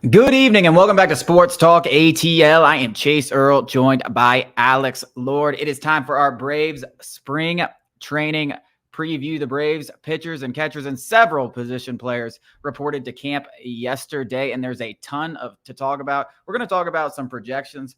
Good evening and welcome back to Sports Talk ATL. I am Chase Earl, joined by Alex Lord. It is time for our Braves spring training preview. The Braves pitchers and catchers and several position players reported to camp yesterday, and there's a ton to talk about. We're going to talk about some projections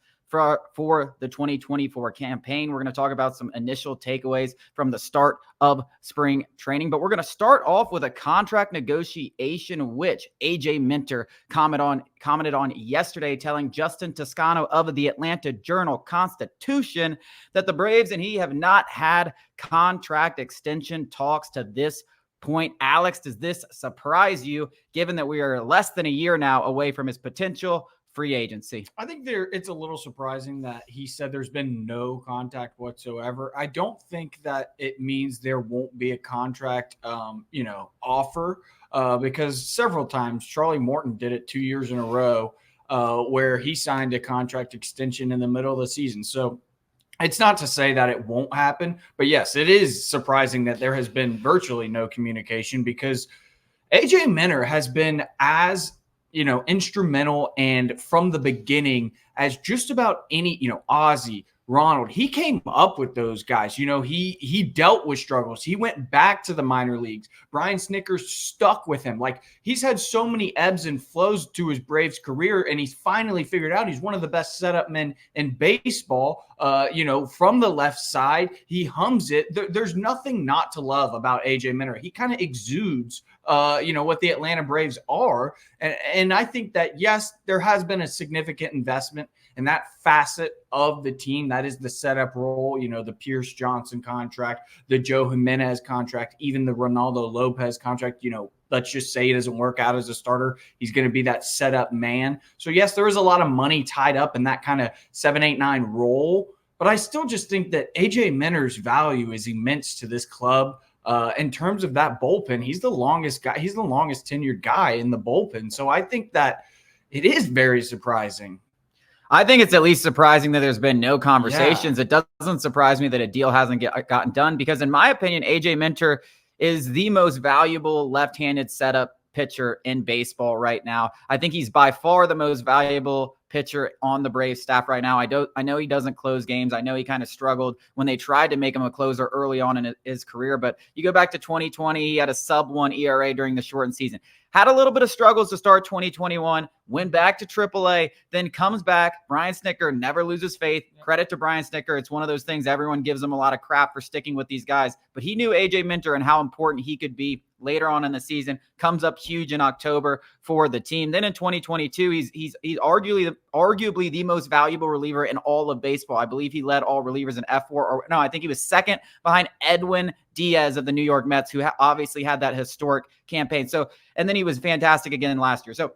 for the 2024 campaign. We're going to talk about some initial takeaways from the start of spring training, but we're going to start off with a contract negotiation, which AJ Minter commented on yesterday, telling Justin Toscano of the Atlanta Journal-Constitution that the Braves and he have not had contract extension talks to this point. Alex, does this surprise you, given that we are less than a year now away from his potential free agency? I think it's a little surprising that he said there's been no contact whatsoever. I don't think that it means there won't be a contract, offer, because several times Charlie Morton did it 2 years in a row, where he signed a contract extension in the middle of the season. So it's not to say that it won't happen, but yes, it is surprising that there has been virtually no communication, because AJ Minter has been as instrumental and from the beginning as just about any, Ozzie, Ronald, he came up with those guys. He dealt with struggles. He went back to the minor leagues. Brian Snitker stuck with him. Like, he's had so many ebbs and flows to his Braves career, and he's finally figured out he's one of the best setup men in baseball. From the left side, he hums it. There's nothing not to love about AJ Minter. He kind of exudes what the Atlanta Braves are. And I think that, yes, there has been a significant investment in that facet of the team. That is the setup role, the Pierce Johnson contract, the Joe Jimenez contract, even the Ronaldo Lopez contract. Let's just say he doesn't work out as a starter, he's going to be that setup man. So, yes, there is a lot of money tied up in that kind of 7, 8, 9 role. But I still just think that AJ Minter's value is immense to this club. In terms of that bullpen, he's the longest guy. He's the longest tenured guy in the bullpen. So I think that it is very surprising. I think it's at least surprising that there's been no conversations. Yeah. It doesn't surprise me that a deal hasn't gotten done, because in my opinion, AJ Minter is the most valuable left-handed setup pitcher in baseball right now. I think he's by far the most valuable pitcher on the Braves staff right now. I know he doesn't close games. I know he kind of struggled when they tried to make him a closer early on in his career, but you go back to 2020, he had a sub-1 ERA during the shortened season. Had a little bit of struggles to start 2021, went back to AAA, then comes back. Brian Snitker never loses faith. Credit to Brian Snitker. It's one of those things everyone gives him a lot of crap for sticking with these guys, but he knew AJ Minter and how important he could be later on in the season. Comes up huge in October for the team. Then in 2022, he's arguably the most valuable reliever in all of baseball. I believe he led all relievers in F4. I think he was second behind Edwin Diaz of the New York Mets, who obviously had that historic campaign. So, and then he was fantastic again last year. So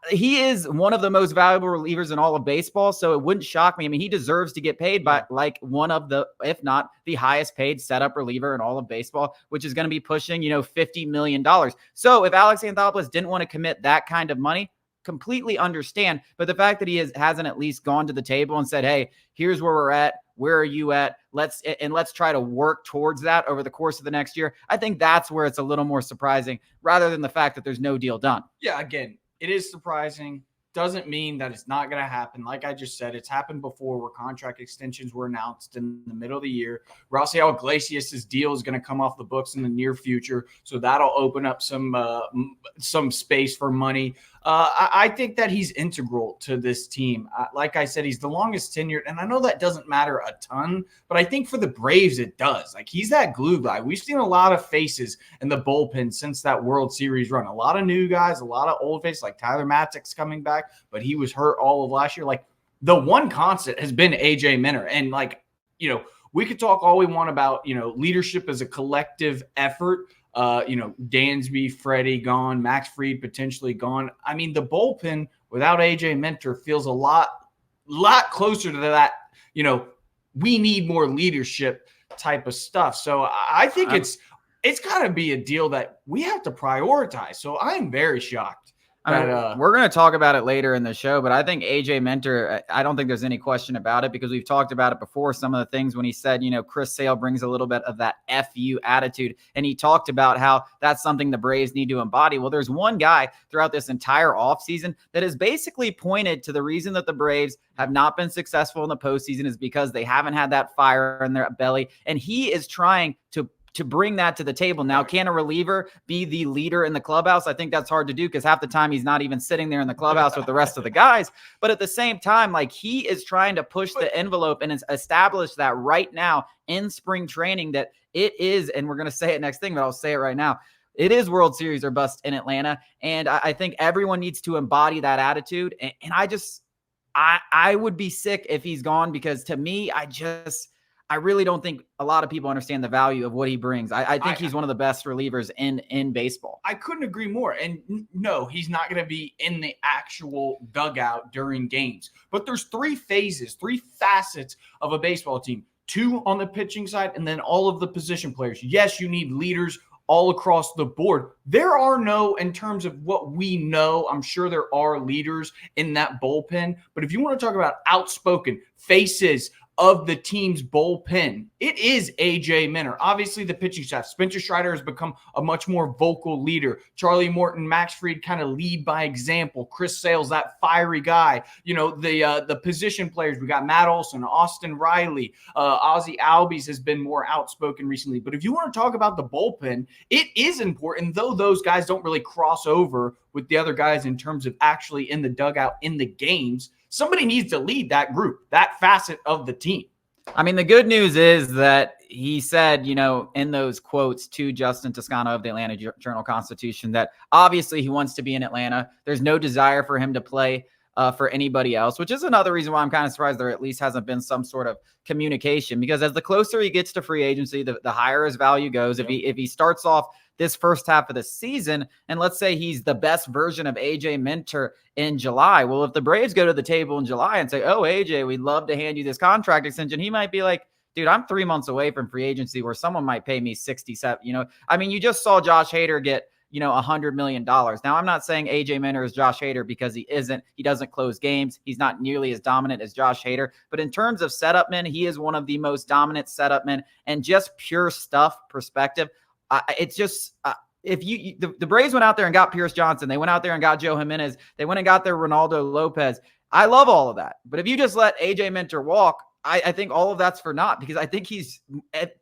he is one of the most valuable relievers in all of baseball. So it wouldn't shock me. I mean, he deserves to get paid by like one of the, if not the highest paid setup reliever in all of baseball, which is going to be pushing, $50 million. So if Alex Anthopoulos didn't want to commit that kind of money, completely understand. But the fact that he hasn't at least gone to the table and said, hey, here's where we're at. Where are you at? Let's try to work towards that over the course of the next year. I think that's where it's a little more surprising, rather than the fact that there's no deal done. Yeah, again, it is surprising. Doesn't mean that it's not going to happen. Like I just said, it's happened before where contract extensions were announced in the middle of the year. Raisel Iglesias' deal is going to come off the books in the near future, so that'll open up some space for money. I think that he's integral to this team. Like I said, he's the longest tenured, and I know that doesn't matter a ton, but I think for the Braves it does. Like, he's that glue guy. We've seen a lot of faces in the bullpen since that World Series run. A lot of new guys, a lot of old faces, like Tyler Matzek's coming back, but he was hurt all of last year. Like, the one constant has been AJ Minter. And, we could talk all we want about, leadership as a collective effort. Dansby, Freddie gone, Max Fried potentially gone. I mean, the bullpen without AJ Minter feels a lot closer to that, we need more leadership type of stuff. So I think it's got to be a deal that we have to prioritize. So I'm very shocked. I mean, we're going to talk about it later in the show, but I think AJ Minter, I don't think there's any question about it because we've talked about it before. Some of the things when he said, Chris Sale brings a little bit of that FU attitude. And he talked about how that's something the Braves need to embody. Well, there's one guy throughout this entire offseason that has basically pointed to the reason that the Braves have not been successful in the postseason is because they haven't had that fire in their belly. And he is trying to bring that to the table. Now, can a reliever be the leader in the clubhouse? I think that's hard to do because half the time he's not even sitting there in the clubhouse with the rest of the guys. But at the same time, like he is trying to push the envelope and establish that right now in spring training that it is, and we're going to say it next thing, but I'll say it right now. It is World Series or bust in Atlanta. And I think everyone needs to embody that attitude. And I would be sick if he's gone because to me, I really don't think a lot of people understand the value of what he brings. I think he's one of the best relievers in baseball. I couldn't agree more. And no, he's not going to be in the actual dugout during games. But there's three facets of a baseball team. 2 on the pitching side and then all of the position players. Yes, you need leaders all across the board. There are no, in terms of what we know, I'm sure there are leaders in that bullpen. But if you want to talk about outspoken faces of the team's bullpen, it is AJ Minter. Obviously, the pitching staff. Spencer Strider has become a much more vocal leader. Charlie Morton, Max Fried kind of lead by example. Chris Sale's that fiery guy. The position players. We got Matt Olson, Austin Riley, Ozzie Albies has been more outspoken recently. But if you want to talk about the bullpen, it is important, though those guys don't really cross over with the other guys in terms of actually in the dugout in the games. Somebody needs to lead that group, that facet of the team. I mean, the good news is that he said, in those quotes to Justin Toscano of the Atlanta Journal-Constitution, that obviously he wants to be in Atlanta. There's no desire for him to play for anybody else, which is another reason why I'm kind of surprised there at least hasn't been some sort of communication, because as the closer he gets to free agency, the higher his value goes. Yep. If he starts off this first half of the season, and let's say he's the best version of AJ Minter in July. Well, if the Braves go to the table in July and say, oh, AJ, we'd love to hand you this contract extension, he might be like, dude, I'm 3 months away from free agency where someone might pay me 67. You just saw Josh Hader get, $100 million. Now, I'm not saying AJ Minter is Josh Hader because he doesn't close games. He's not nearly as dominant as Josh Hader. But in terms of setup men, he is one of the most dominant setup men, and just pure stuff perspective. It's just if the Braves went out there and got Pierce Johnson, they went out there and got Joe Jimenez, they went and got their Ronaldo Lopez. I love all of that. But if you just let AJ Minter walk, I think all of that's for naught, because I think he's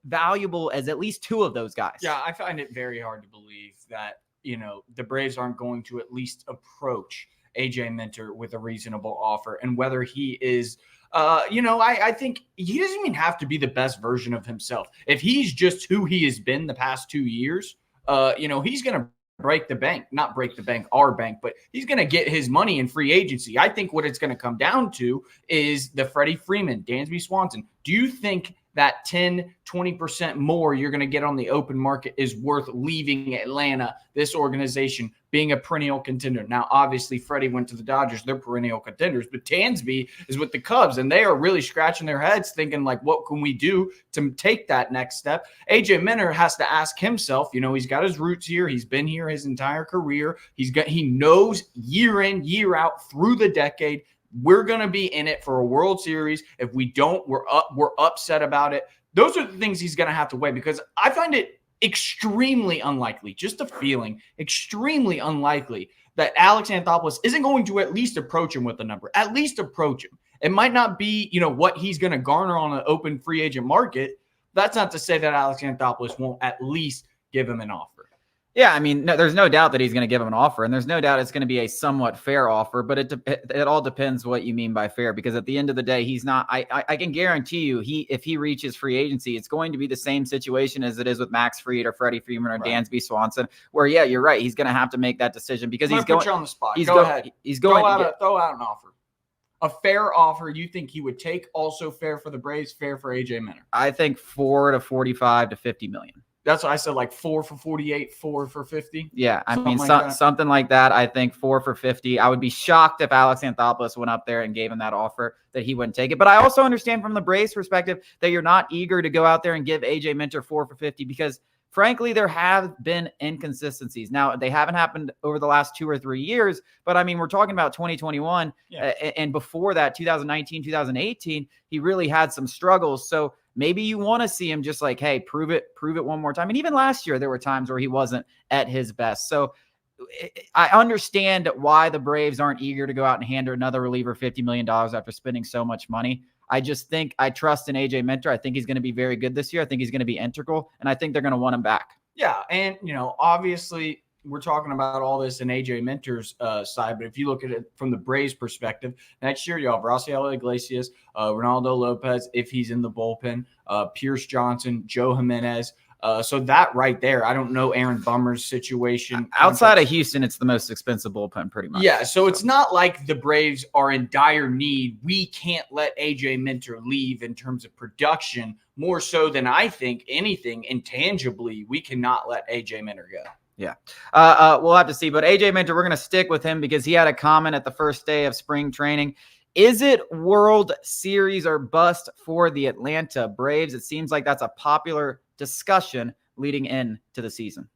valuable as at least 2 of those guys. Yeah, I find it very hard to believe that, the Braves aren't going to at least approach AJ Minter with a reasonable offer. And whether he is I think he doesn't even have to be the best version of himself. If he's just who he has been the past 2 years, he's going to break the bank, not break the bank, our bank, but he's going to get his money in free agency. I think what it's going to come down to is the Freddie Freeman, Dansby Swanson. Do you think that 10, 20% more you're going to get on the open market is worth leaving Atlanta, this organization, being a perennial contender? Now, obviously, Freddie went to the Dodgers. They're perennial contenders. But Dansby is with the Cubs, and they are really scratching their heads thinking, like, what can we do to take that next step? AJ Minter has to ask himself, he's got his roots here. He's been here his entire career. He knows year in, year out through the decade, we're going to be in it for a World Series. If we don't, we're upset about it. Those are the things he's going to have to weigh, because I find it extremely unlikely, just a feeling, extremely unlikely that Alex Anthopoulos isn't going to at least approach him with a number, at least approach him. It might not be, what he's going to garner on an open free agent market. That's not to say that Alex Anthopoulos won't at least give him an offer. Yeah, I mean, no, there's no doubt that he's going to give him an offer, and there's no doubt it's going to be a somewhat fair offer, but it all depends what you mean by fair, because at the end of the day, he's not – I can guarantee you if he reaches free agency, it's going to be the same situation as it is with Max Fried or Freddie Freeman or Dansby Swanson, where, yeah, you're right, he's going to have to make that decision because he's going – put you on the spot. Go ahead. He's going throw out an offer. A fair offer you think he would take, also fair for the Braves, fair for AJ Minter? I think 4 to 45 to 50 million. That's what I said, like 4 for 48, 4 for 50. Yeah, something like that. I think 4 for 50. I would be shocked if Alex Anthopoulos went up there and gave him that offer, that he wouldn't take it. But I also understand from the Braves perspective that you're not eager to go out there and give AJ Minter 4 for 50, because frankly, there have been inconsistencies. Now, they haven't happened over the last 2 or 3 years, but I mean, we're talking about 2021 and before that, 2019, 2018, he really had some struggles. So maybe you want to see him just like, hey, prove it one more time. And even last year, there were times where he wasn't at his best. So I understand why the Braves aren't eager to go out and hand another reliever $50 million after spending so much money. I just think I trust in AJ Minter. I think he's going to be very good this year. I think he's going to be integral, and I think they're going to want him back. Yeah, and, obviously we're talking about all this in AJ Minter's side, but if you look at it from the Braves perspective, next year you have Rafael Iglesias, Ronaldo Lopez, if he's in the bullpen, Pierce Johnson, Joe Jimenez. So that right there, I don't know Aaron Bummer's situation. Outside of Houston, it's the most expensive bullpen pretty much. Yeah, so it's not like the Braves are in dire need. We can't let AJ Minter leave in terms of production, more so than I think anything intangibly. We cannot let AJ Minter go. Yeah. We'll have to see. But AJ Minter, we're going to stick with him because he had a comment at the first day of spring training. Is it World Series or bust for the Atlanta Braves? It seems like that's a popular discussion leading into the season.